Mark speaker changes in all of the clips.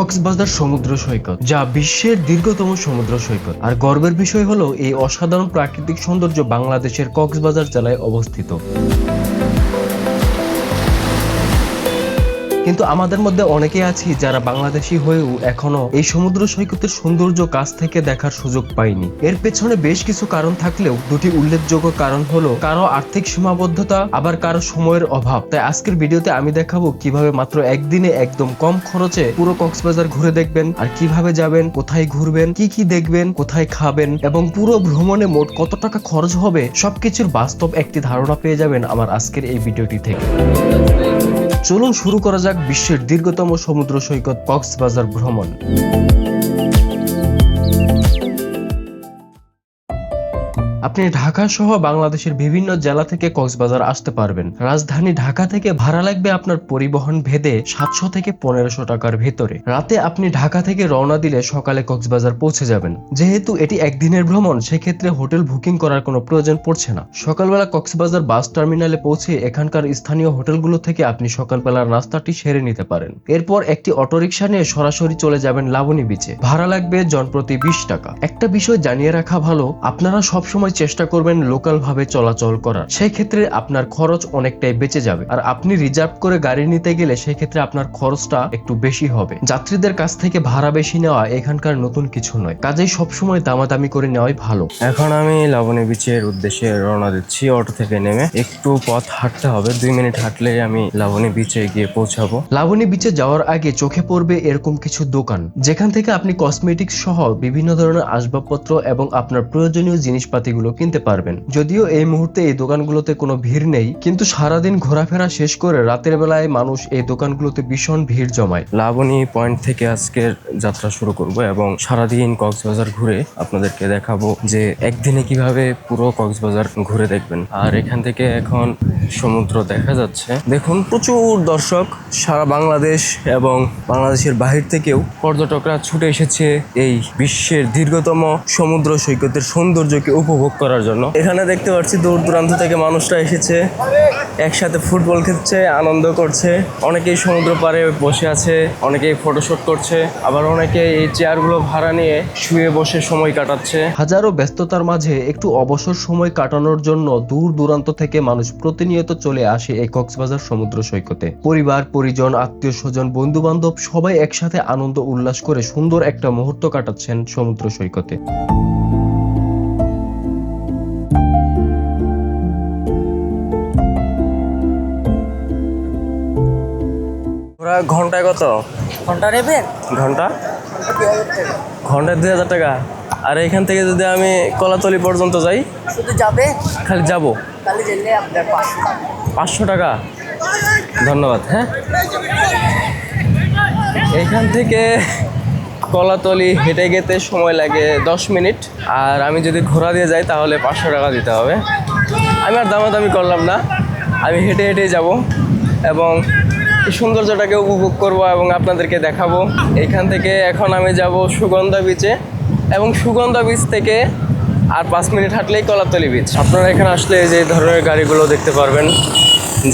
Speaker 1: কক্সবাজার সমুদ্র সৈকত, যা বিশ্বের দীর্ঘতম সমুদ্র সৈকত। আর গর্বের বিষয় হলো এই অসাধারণ প্রাকৃতিক সৌন্দর্য বাংলাদেশের কক্সবাজার জেলায় অবস্থিত। কিন্তু আমাদের মধ্যে অনেকে আছি যারা বাংলাদেশি হয়েও এখনো এই সমুদ্র সৈকতের সৌন্দর্য কাছ থেকে দেখার সুযোগ পাইনি। এর পেছনে বেশ কিছু কারণ থাকলেও দুটি উল্লেখযোগ্য কারণ হলো কারো আর্থিক সীমাবদ্ধতা, আবার কারো সময়ের অভাব। তাই আজকের ভিডিওতে আমি দেখাবো কিভাবে মাত্র একদিনে একদম কম খরচে পুরো কক্সবাজার ঘুরে দেখবেন, আর কিভাবে যাবেন, কোথায় ঘুরবেন, কি কি দেখবেন, কোথায় খাবেন এবং পুরো ভ্রমণে মোট কত টাকা খরচ হবে, সবকিছুর বাস্তব একটি ধারণা পেয়ে যাবেন আমার আজকের এই ভিডিওটি থেকে। চলুন শুরু করা যাক বিশ্বের দীর্ঘতম সমুদ্র সৈকত কক্সবাজার ভ্রমণ। আপনি ঢাকা সহ বাংলাদেশের বিভিন্ন জেলা থেকে কক্সবাজার আসতে পারবেন। রাজধানী ঢাকা থেকে ভাড়া লাগবে আপনার পরিবহন ভেদে 700 থেকে 1500 টাকার ভেতরে। রাতে আপনি ঢাকা থেকে রওনা দিলে সকালে কক্সবাজার পৌঁছে যাবেন। যেহেতু এটি একদিনের ভ্রমণ, সেক্ষেত্রে হোটেল বুকিং করার কোনো প্রয়োজন পড়ছে না। সকালবেলা কক্সবাজার বাস টার্মিনালে পৌঁছে এখানকার স্থানীয় হোটেলগুলো থেকে আপনি সকালবেলার নাস্তাটি সেরে নিতে পারেন। এরপর একটি অটোরিকশা নিয়ে সরাসরি চলে যাবেন লাবণী বিচে। ভাড়া লাগবে জনপ্রতি 20 টাকা। একটা বিষয় জানিয়ে রাখা ভালো, আপনারা সবসময় চেষ্টা করবেন লোকাল ভাবে চলাচল করার। সেই ক্ষেত্রে আপনার খরচ অনেকটাই বেঁচে যাবে। আর আপনি রিজার্ভ করে গাড়ি নিতে গেলে সেই ক্ষেত্রে আপনার খরচটা একটু বেশি হবে। যাত্রীদের কাছ থেকে ভাড়া বেশি নেওয়া এখানকার নতুন কিছু নয়, কাজেই সবসময় দামাদামি করে নেওয়াই ভালো।
Speaker 2: এখন আমি লাবণী বিচের উদ্দেশ্যে রওনা দিচ্ছি। অটো থেকে নেমে একটু পথ হাঁটতে হবে, 2 মিনিট হাঁটলে আমি লাবণী বিচে গিয়ে পৌঁছাবো।
Speaker 1: লাবণী বিচে যাওয়ার আগে চোখে পড়বে এরকম কিছু দোকান, যেখান থেকে আপনি কসমেটিক্স সহ বিভিন্ন ধরনের আসবাবপত্র এবং আপনার প্রয়োজনীয় জিনিসপাতিগুলো কিনতে পারবেন। যদিও এই মুহূর্তে এই দোকানগুলোতে কোনো ভিড় নেই, কিন্তু সারাদিন ঘোরাফেরা শেষ করে রাতের বেলায় মানুষ এই দোকানগুলোতে ভীষণ ভিড় জমায়।
Speaker 2: লাবণী পয়েন্ট থেকে আজকের যাত্রা শুরু করব এবং সারাদিন কক্সবাজার ঘুরে আপনাদেরকে দেখাবো যে একদিনে কিভাবে পুরো কক্সবাজার ঘুরে দেখবেন। আর এখান থেকে এখন সমুদ্র দেখা যাচ্ছে। দেখুন, প্রচুর দর্শক সারা বাংলাদেশ এবং বাংলাদেশের বাহির থেকেও পর্যটকরা ছুটে এসেছে এই বিশ্বের দীর্ঘতম সমুদ্র সৈকতের সৌন্দর্যকে উপভোগ করার জন্য। এখানে দেখতে পাচ্ছি দূর দূরান্ত থেকে মানুষরা এসেছে, একসাথে ফুটবল খেলছে, আনন্দ করছে। অনেকেই সমুদ্র পাড়ে বসে আছে, অনেকেই ফটোশুট করছে, আবার অনেকে এই চেয়ারগুলো ভাড়া নিয়ে শুয়ে বসে সময় কাটাচ্ছে।
Speaker 1: হাজারো ব্যস্ততার মাঝে একটু অবসর সময় কাটানোর জন্য দূর দূরান্ত থেকে মানুষ প্রতিনিয়ত চলে আসে এই কক্সবাজার সমুদ্র সৈকতে। পরিবার, পরিজন, আত্মীয় স্বজন, বন্ধু বান্ধব সবাই একসাথে আনন্দ উল্লাস করে সুন্দর একটা মুহূর্ত কাটাচ্ছেন সমুদ্র সৈকতে।
Speaker 2: ঘন্টায় কত?
Speaker 3: ঘন্টা নেবেন?
Speaker 2: ঘন্টায় 2000 টাকা। আর এখান থেকে যদি আমি কলাতলি পর্যন্ত যাই,
Speaker 3: শুধু যাবে?
Speaker 2: খালি যাবো,
Speaker 3: তাহলে জেলে আপনার
Speaker 2: 500 টাকা। ধন্যবাদ। হ্যাঁ, এখান থেকে কলাতলি হেঁটে যেতে সময় লাগে 10 মিনিট। আর আমি যদি ঘোড়া দিয়ে যাই তাহলে 500 টাকা দিতে হবে। আমি আর দামাদামি করলাম না, আমি হেঁটে হেঁটেই যাব এবং এই সৌন্দর্যটাকে উপভোগ করব এবং আপনাদেরকে দেখাবো। এইখান থেকে এখন আমি যাব সুগন্ধা বিচে এবং সুগন্ধা বিচ থেকে আর 5 মিনিট হাঁটলেই কলাতলি বিচ। আপনারা এখানে আসলে যে ধরনের গাড়িগুলো দেখতে পারবেন,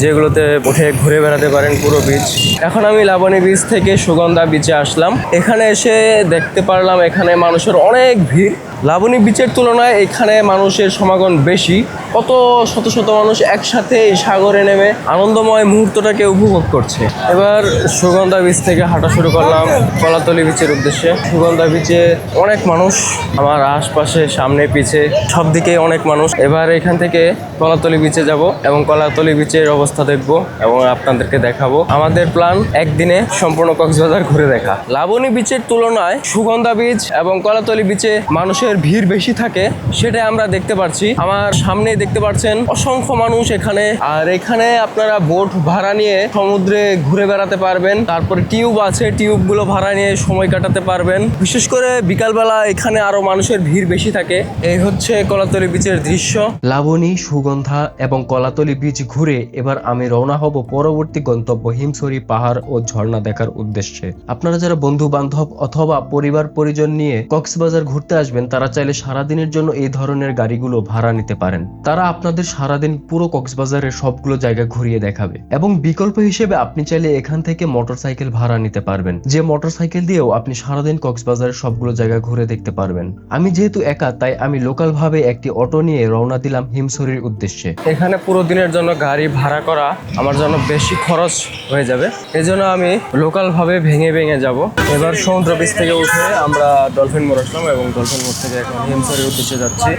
Speaker 2: যেগুলোতে উঠে ঘুরে বেড়াতে পারেন পুরো বিচ। এখন আমি লাবণী বিচ থেকে সুগন্ধা বিচে আসলাম। এখানে এসে দেখতে পারলাম এখানে মানুষের অনেক ভিড়। লাবণী বিচের তুলনায় এখানে মানুষের সমাগম বেশি। কত শত শত মানুষ একসাথে এই সাগরে নেমে আনন্দময় মুহূর্তটাকে উপভোগ করছে। এবার সুগন্ধা বিচ থেকে হাঁটা শুরু করলাম কলাতলি বিচের উদ্দেশ্যে। সুগন্ধা বিচে অনেক মানুষ, আমার আশপাশে সামনে পিছে সব দিকে অনেক মানুষ। এবার এখান থেকে কলাতলি বিচে যাব এবং কলাতলি বিচের অবস্থা দেখব এবং আপনাদেরকে দেখাবো। আমাদের প্ল্যান একদিনে সম্পূর্ণ কক্সবাজার ঘুরে দেখা। লাবণী বিচের তুলনায় সুগন্ধা বিচ এবং কলাতলি বিচে মানুষের ভিড় বেশি থাকে, সেটাই আমরা দেখতে পাচ্ছি। আমার সামনে দেখতে পাচ্ছেন অসংখ্য মানুষ এখানে। আর এখানে আপনারা বোট ভাড়া নিয়ে সমুদ্রে ঘুরে বেড়াতে পারবেন। তারপর টিউব আছে, টিউবগুলো ভাড়া নিয়ে সময় কাটাতে পারবেন। বিশেষ করে বিকালবেলা এখানে আরো মানুষের ভিড় বেশি থাকে। এই হচ্ছে কলাতলি বিচের দৃশ্য।
Speaker 1: লাবণী, সুগন্ধা এবং কলাতলি বিচ ঘুরে এবার আমি রওনা হব পরবর্তী গন্তব্য হিমছড়ি পাহাড় ও ঝর্ণা দেখার উদ্দেশ্যে। আপনারা যারা বন্ধু বান্ধব অথবা পরিবার পরিজন নিয়ে কক্সবাজার ঘুরতে আসবেন, তারা তারা চাইলে সারাদিনের জন্য এই ধরনের গাড়িগুলো ভাড়া নিতে পারেন। তারা আপনাদের সারাদিন পুরো কক্সবাজারের সবগুলো জায়গা ঘুরিয়ে দেখাবে। এবং বিকল্প হিসেবে আপনি চাইলে এখান থেকে মোটরসাইকেল ভাড়া নিতে পারবেন, যে মোটরসাইকেল দিয়েও আপনি সারাদিন কক্সবাজারের সবগুলো জায়গা ঘুরে দেখতে পারবেন। আমি যেহেতু একা, তাই আমি লোকাল ভাবে একটি অটো নিয়ে রওনা দিলাম হিমছড়ির উদ্দেশ্যে।
Speaker 2: এখানে পুরো দিনের জন্য গাড়ি ভাড়া করা আমার জন্য বেশি খরচ হয়ে যাবে, এজন্য আমি লোকাল ভাবে ভেঙে ভেঙে যাব। এবার সমুদ্র বিচ থেকে উঠে আমরা ডলফিন মোড় আসলাম এবং ডলফিন মোড় থেকে এখন হিমছড়ির উদ্দেশ্যে যাচ্ছি।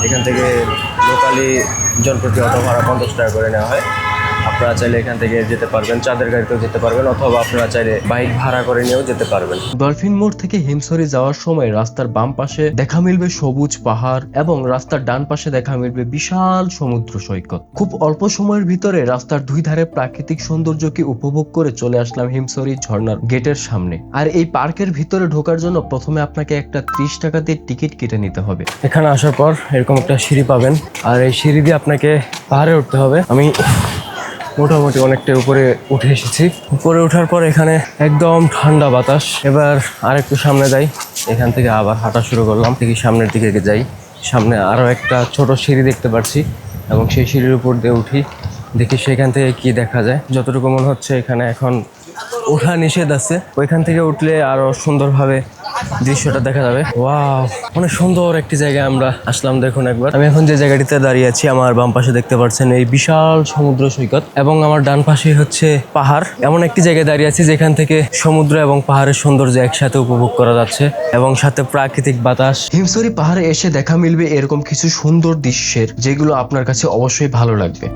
Speaker 2: এখান থেকে লোকালি জনপ্রতি অটো ভাড়া 50 টাকা করে নেওয়া হয়। আপনারা চাইলে এখান থেকে যেতে পারবেন, চাঁদের গাড়িতেও যেতে পারবেন, অথবা আপনারা চাইলে বাইক ভাড়া করে নিয়েও যেতে পারবেন।
Speaker 1: ডলফিন মোড় থেকে হিমছড়ি যাওয়ার সময় রাস্তার বাম পাশে দেখা মিলবে সবুজ পাহাড় এবং রাস্তার ডান পাশে দেখা মিলবে বিশাল সমুদ্র সৈকত। খুব অল্প সময়ের ভিতরে রাস্তার দুই ধারে প্রাকৃতিক সৌন্দর্যকে উপভোগ করে চলে আসলাম হিমছড়ি ঝর্ণার গেটের সামনে। আর এই পার্কের ভিতরে ঢোকার জন্য প্রথমে আপনাকে একটা 30 টাকা দিয়ে টিকিট কেটে নিতে হবে।
Speaker 2: এখানে আসার পর এরকম একটা সিঁড়ি পাবেন, আর এই সিঁড়ি দিয়ে আপনাকে পাহাড়ে উঠতে হবে। আমি মোটামুটি অনেকটা উপরে উঠে এসেছি। উপরে ওঠার পর এখানে একদম ঠান্ডা বাতাস। এবার আরেকটু সামনে যাই, এখান থেকে আবার হাঁটা শুরু করলাম। থেকে সামনের দিকে যাই, সামনে আরও একটা ছোট সিঁড়ি দেখতে পাচ্ছি এবং সেই সিঁড়ির উপর দিয়ে উঠি, দেখি সেখান থেকে কি দেখা যায়। যতটুকু মনে হচ্ছে এখানে এখন ওঠা নিষেধ আছে, ওইখান থেকে উঠলে আরো সুন্দরভাবে দৃশ্যটা দেখা যাবে। ওয়াও, অনেক সুন্দর একটি জায়গায় আমরা আসলাম। দেখুন একবার, আমি এখন যে জায়গাটিতে দাঁড়িয়ে আছি, আমার বাম পাশে দেখতে পাচ্ছেন এই বিশাল সমুদ্র সৈকত এবং আমার ডান পাশে হচ্ছে পাহাড়। এমন একটি জায়গায় দাঁড়িয়ে আছি যেখান থেকে সমুদ্র এবং পাহাড়ের সৌন্দর্য একসাথে উপভোগ করা যাচ্ছে এবং সাথে প্রাকৃতিক বাতাস।
Speaker 1: হিমছড়ি পাহাড়ে এসে দেখা মিলবে এরকম কিছু সুন্দর দৃশ্যের, যেগুলো আপনার কাছে অবশ্যই ভালো লাগবে।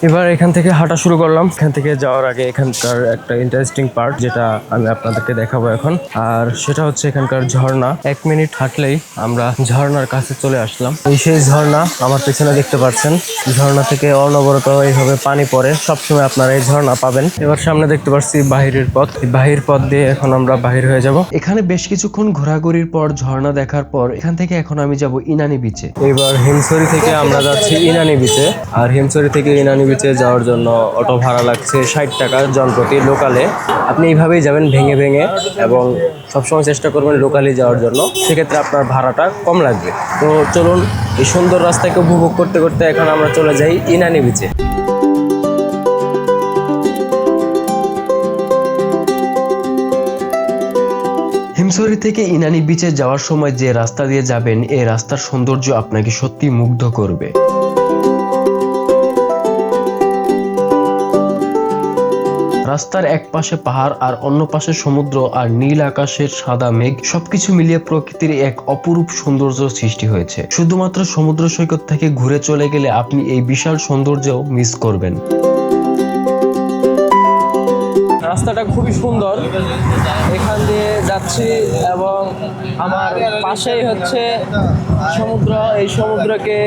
Speaker 2: এবার এখান থেকে হাঁটা শুরু করলাম। এখান থেকে যাওয়ার আগে এখানকার একটা ইন্টারেস্টিং পার্ট যেটা আমি আপনাদেরকে দেখাবো এখন, আর সেটা হচ্ছে এখানকার ঝর্ণা। 1 মিনিট হাঁটলেই আমরা ঝর্ণার কাছে চলে আসলাম। এই সেই ঝর্ণা আমার পেছনে দেখতে পাচ্ছেন। ঝর্ণা থেকে অনবরত এইভাবে পানি পড়ে, সবসময় আপনারা এই ঝর্ণা পাবেন। এবার সামনে দেখতে পাচ্ছি বাহিরের পথ, এই বাহির পথ দিয়ে এখন আমরা বাহির হয়ে যাব।
Speaker 1: এখানে বেশ কিছুক্ষণ ঘোরাঘুরির পর, ঝর্ণা দেখার পর এখান থেকে এখন আমি যাব ইনানি বিচে।
Speaker 2: এবার হিমছড়ি থেকে আমরা যাচ্ছি ইনানি বিচে, আর হিমছড়ি থেকে ইনানি বিচে যাওয়ার জন্য অটো ভাড়া লাগছে 60 টাকা জনপ্রতি লোকালে। আপনি এইভাবেই যাবেন ভেঙে ভেঙে, এবং সবসময় চেষ্টা করবেন লোকালি যাওয়ার জন্য, সেক্ষেত্রে আপনার ভাড়াটা কম লাগবে। তো চলুন এই সুন্দর রাস্তাকে উপভোগ করতে করতে এখন আমরা চলে যাই ইনানি বিচে।
Speaker 1: হিমছড়ি থেকে ইনানি বিচে যাওয়ার সময় যে রাস্তা দিয়ে যাবেন, এই রাস্তার সৌন্দর্য আপনাকে সত্যি মুগ্ধ করবে। রাস্তার এক পাশে পাহাড় আর অন্য পাশে সমুদ্র আর নীল আকাশের সাদা মেঘ, সবকিছু মিলিয়ে প্রকৃতির এক অপরূপ সৌন্দর্য সৃষ্টি হয়েছে। শুধুমাত্র সমুদ্র সৈকত থেকে ঘুরে চলে গেলে আপনি এই বিশাল সৌন্দর্য মিস করবেন।
Speaker 2: রাস্তাটা খুবই সুন্দর, এখান দিয়ে যাচ্ছি এবং আমার পাশেই হচ্ছে সমুদ্র। এই সমুদ্রকে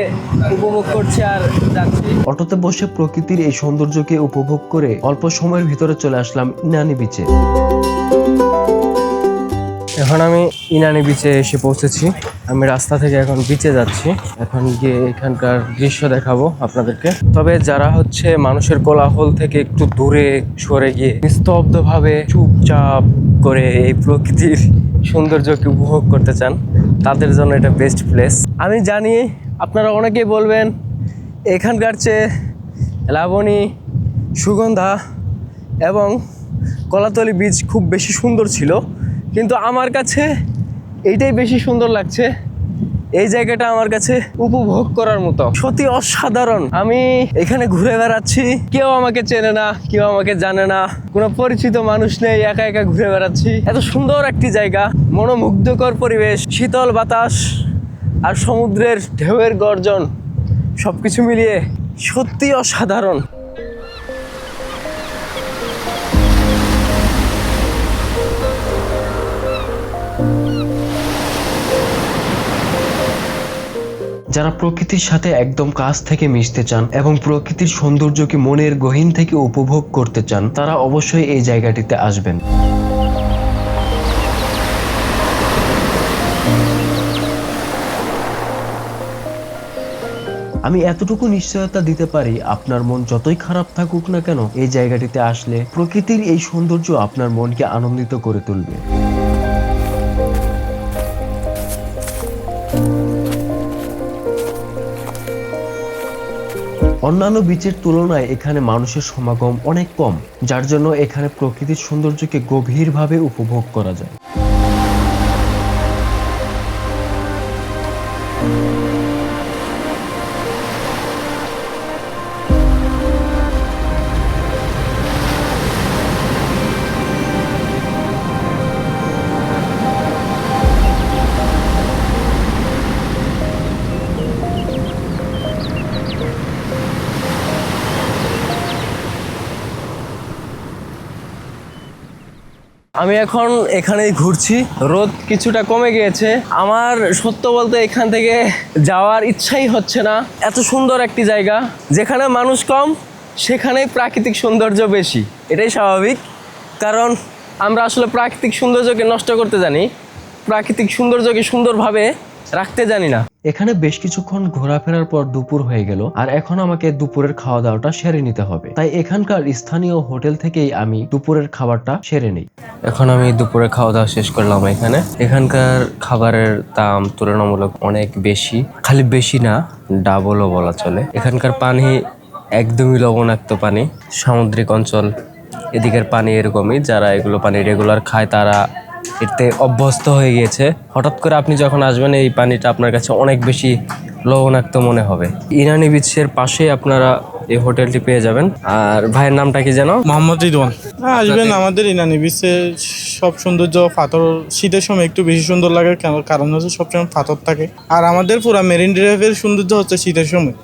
Speaker 2: উপভোগ করছি আর যাচ্ছি।
Speaker 1: অটোতে বসে প্রকৃতির এই সৌন্দর্যকে উপভোগ করে অল্প সময়ের ভিতরে চলে আসলাম ইনানি বিচে।
Speaker 2: এখন আমি ইনানি বিচে এসে পৌঁছেছি। আমি রাস্তা থেকে এখন বিচে যাচ্ছি, এখন গিয়ে এখানকার দৃশ্য দেখাবো আপনাদেরকে। তবে যারা হচ্ছে মানুষের কোলাহল থেকে একটু দূরে সরে গিয়ে নিস্তব্ধভাবে চুপচাপ করে এই প্রকৃতির সৌন্দর্যকে উপভোগ করতে চান, তাদের জন্য এটা বেস্ট প্লেস। আমি জানি আপনারা অনেকেই বলবেন এখানকার চেয়ে লাবণী, সুগন্ধা এবং কলাতলি বিচ খুব বেশি সুন্দর ছিল, কিন্তু আমার কাছে এইটাই বেশি সুন্দর লাগছে। এই জায়গাটা আমার কাছে উপভোগ করার মতো, সত্যি অসাধারণ। আমি এখানে ঘুরে বেড়াচ্ছি, কেউ আমাকে চেনে না, কেউ আমাকে জানে না, কোনো পরিচিত মানুষ নেই, একা একা ঘুরে বেড়াচ্ছি। এত সুন্দর একটি জায়গা, মনোমুগ্ধকর পরিবেশ, শীতল বাতাস আর সমুদ্রের ঢেউয়ের গর্জন, সবকিছু মিলিয়ে সত্যি অসাধারণ।
Speaker 1: যারা প্রকৃতির সাথে একদম কাছ থেকে মিশতে চান এবং প্রকৃতির সৌন্দর্যকে মনের গহীন থেকে উপভোগ করতে চান, তারা অবশ্যই এই জায়গাটিতে আসবেন। আমি এতটুকু নিশ্চয়তা দিতে পারি, আপনার মন যতই খারাপ থাকুক না কেন, এই জায়গাটিতে আসলে প্রকৃতির এই সৌন্দর্য আপনার মনকে আনন্দিত করে তুলবে। অন্যান্য বিচের তুলনায় এখানে মানুষের সমাগম অনেক কম, যার জন্য এখানে প্রকৃতির সৌন্দর্যকে গভীরভাবে উপভোগ করা যায়।
Speaker 2: আমি এখন এখানেই ঘুরছি, রোদ কিছুটা কমে গিয়েছে। আমার সত্য বলতে এখান থেকে যাওয়ার ইচ্ছাই হচ্ছে না। এত সুন্দর একটি জায়গা, যেখানে মানুষ কম সেখানেই প্রাকৃতিক সৌন্দর্য বেশি। এটাই স্বাভাবিক, কারণ আমরা আসলে প্রাকৃতিক সৌন্দর্যকে নষ্ট করতে জানি, প্রাকৃতিক সৌন্দর্যকে সুন্দরভাবে রাখতে জানি না।
Speaker 1: এখানে বেশ কিছুক্ষণ ঘোরাফেরার পর দুপুর হয়ে গেল, আর এখন আমাকে দুপুরের খাওয়া দাওয়াটা সেরে নিতে হবে। তাই এখানকার স্থানীয় হোটেল থেকেই আমি দুপুরের খাবারটা সেরে নিই।
Speaker 2: এখন আমি দুপুরে খাওয়া দাওয়া শেষ করলাম। এখানকার খাবারের দাম তুলনামূলক অনেক বেশি, খালি বেশি না, ডাবলও বলা চলে। এখানকার পানি একদমই লবণাক্ত পানি, সামুদ্রিক অঞ্চল, এদিকের পানি এরকমই। যারা এগুলো পানি রেগুলার খায় তারা এতে অভ্যস্ত হয়ে গিয়েছে। হঠাৎ করে আপনি যখন আসবেন এই পানিটা আপনার কাছে অনেক বেশি লবণাক্ত মনে হবে। ইনানি বিচের পাশে আপনারা এই হোটেলটি পেয়ে যাবেন। আর ভাইয়ের নামটা কি যেন?
Speaker 4: মোহাম্মদ রিদওয়ান। আসবেন আমাদের ইনানি বিচে, সব সৌন্দর্য পাথর, শীতের সময় একটু বেশি সুন্দর লাগে, কারণ হচ্ছে সবসময় পাথর থাকে। আর আমাদের পুরো মেরিন ড্রাইভের সৌন্দর্য হচ্ছে শীতের সময়।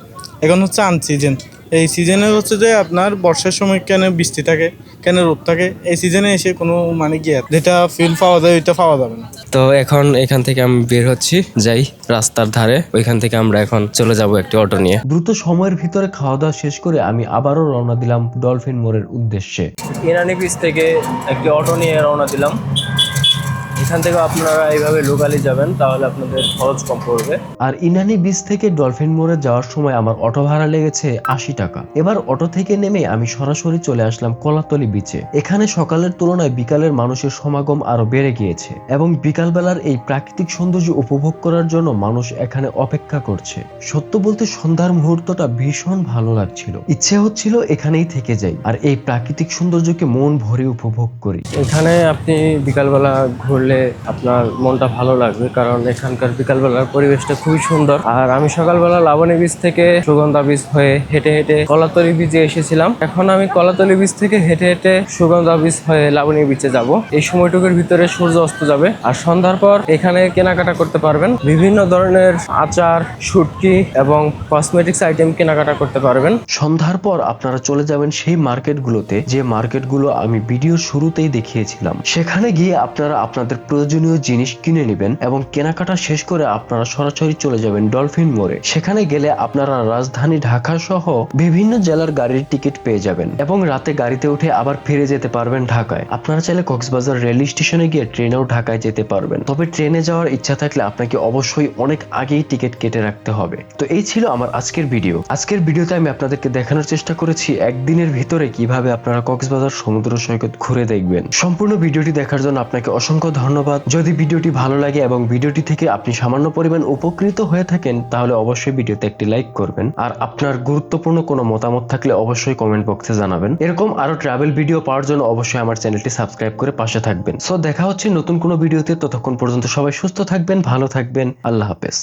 Speaker 4: এখন হচ্ছে আনসিজন, এই সিজনে হচ্ছে যে আপনার বর্ষার সময় কেন বৃষ্টি থাকে, কেন রোদ থাকে, এই সিজনে এসে কোনো মানে গিয়ে যেটা ফিল পাওয়া যায় ওইটা পাওয়া যাবে না।
Speaker 2: তো এখন এখান থেকে আমি বের হচ্ছি, যাই রাস্তার ধারে। ওইখান থেকে আমরা এখন চলে যাব একটি অটো নিয়ে।
Speaker 1: দ্রুত সময়ের ভিতরে খাওয়া দাওয়া শেষ করে আমি আবারও রওনা দিলাম ডলফিন মোড়ের উদ্দেশ্যে।
Speaker 2: ইনানি বিচ থেকে একটি অটো নিয়ে রওনা দিলাম। এখান থেকে আপনারা এইভাবে লোকালি যাবেন, তাহলে আপনাদের খরচ কম পড়বে।
Speaker 1: আর ইনানি বিচ থেকে ডলফিন মোড়ে যাওয়ার সময় আমার অটো ভাড়া লেগেছে 80 টাকা। এবার অটো থেকে নেমে আমি সরাসরি চলে আসলাম কলাতলি বিচে। এখানে সকালের তুলনায় বিকালের মানুষের সমাগম আরো বেড়ে গিয়েছে, এবং বিকালবেলার এই প্রাকৃতিক সৌন্দর্য উপভোগ করার জন্য মানুষ এখানে অপেক্ষা করছে। সত্য বলতে সন্ধ্যার মুহূর্তটা ভীষণ ভালো লাগছিল, ইচ্ছে হচ্ছিল এখানেই থেকে যাই আর এই প্রাকৃতিক সৌন্দর্যকে মন ভরে উপভোগ করি।
Speaker 2: এখানে আপনি বিকালবেলা ঘুরলে আপনার মনটা ভালো লাগবে, কারণ এখানকার বিকালবেলার পরিবেশটা খুবই সুন্দর। আর আমি সকালবেলা লাবণী বিচ থেকে সুগন্ধা বিচ হয়ে হেঁটে হেঁটে কলাতলি বিচে এসেছিলাম। এখন আমি কলাতলি বিচ থেকে হেঁটে হেঁটে সুগন্ধা বিচ হয়ে লাবণী বিচে যাব। এই সময়টুকুর ভিতরে সূর্য অস্ত যাবে, আর সন্ধ্যার পর এখানে কেনাকাটা করতে পারবেন। বিভিন্ন ধরনের আচার, শুটকি এবং কসমেটিক্স আইটেম কেনাকাটা করতে পারবেন।
Speaker 1: সন্ধ্যার পর আপনারা চলে যাবেন সেই মার্কেটগুলোতে, যে মার্কেটগুলো আমি ভিডিওর শুরুতেই দেখিয়েছিলাম। সেখানে গিয়ে আপনারা আপনাদের প্রয়োজনীয় জিনিস কিনে নেবেন এবং কেনাকাটা শেষ করে আপনারা সরাসরি চলে যাবেন ডলফিন মোড়ে। সেখানে গেলে আপনারা রাজধানী ঢাকা সহ বিভিন্ন জেলার গাড়ির টিকিট পেয়ে যাবেন এবং রাতে গাড়িতে উঠে আবার ফিরে যেতে পারবেন ঢাকায়। আপনারা চাইলে কক্সবাজার রেল স্টেশনে গিয়ে ট্রেনেও ঢাকায় যেতে পারবেন, তবে ট্রেনে যাওয়ার ইচ্ছা থাকলে আপনাকে অবশ্যই অনেক আগেই টিকিট কেটে রাখতে হবে। তো এই ছিল আমার আজকের ভিডিও। আজকের ভিডিওতে আমি আপনাদেরকে দেখানোর চেষ্টা করেছি একদিনের ভিতরে কিভাবে আপনারা কক্সবাজার সমুদ্র সৈকত ঘুরে দেখবেন। সম্পূর্ণ ভিডিওটি দেখার জন্য আপনাকে অসংখ্য ধন্যবাদ। যদি ভিডিওটি ভালো লাগে এবং ভিডিওটি থেকে আপনি সামান্য পরিমাণ উপকৃত হয়ে থাকেন, তাহলে অবশ্যই ভিডিওতে একটি লাইক করবেন। আর আপনার গুরুত্বপূর্ণ কোনো মতামত থাকলে অবশ্যই কমেন্ট বক্সে জানাবেন। এরকম আরো ট্রাভেল ভিডিও পাওয়ার জন্য অবশ্যই আমার চ্যানেলটি সাবস্ক্রাইব করে পাশে থাকবেন। সো দেখা হচ্ছে নতুন কোনো ভিডিওতে। ততক্ষণ পর্যন্ত সবাই সুস্থ থাকবেন, ভালো থাকবেন। আল্লাহ হাফেজ।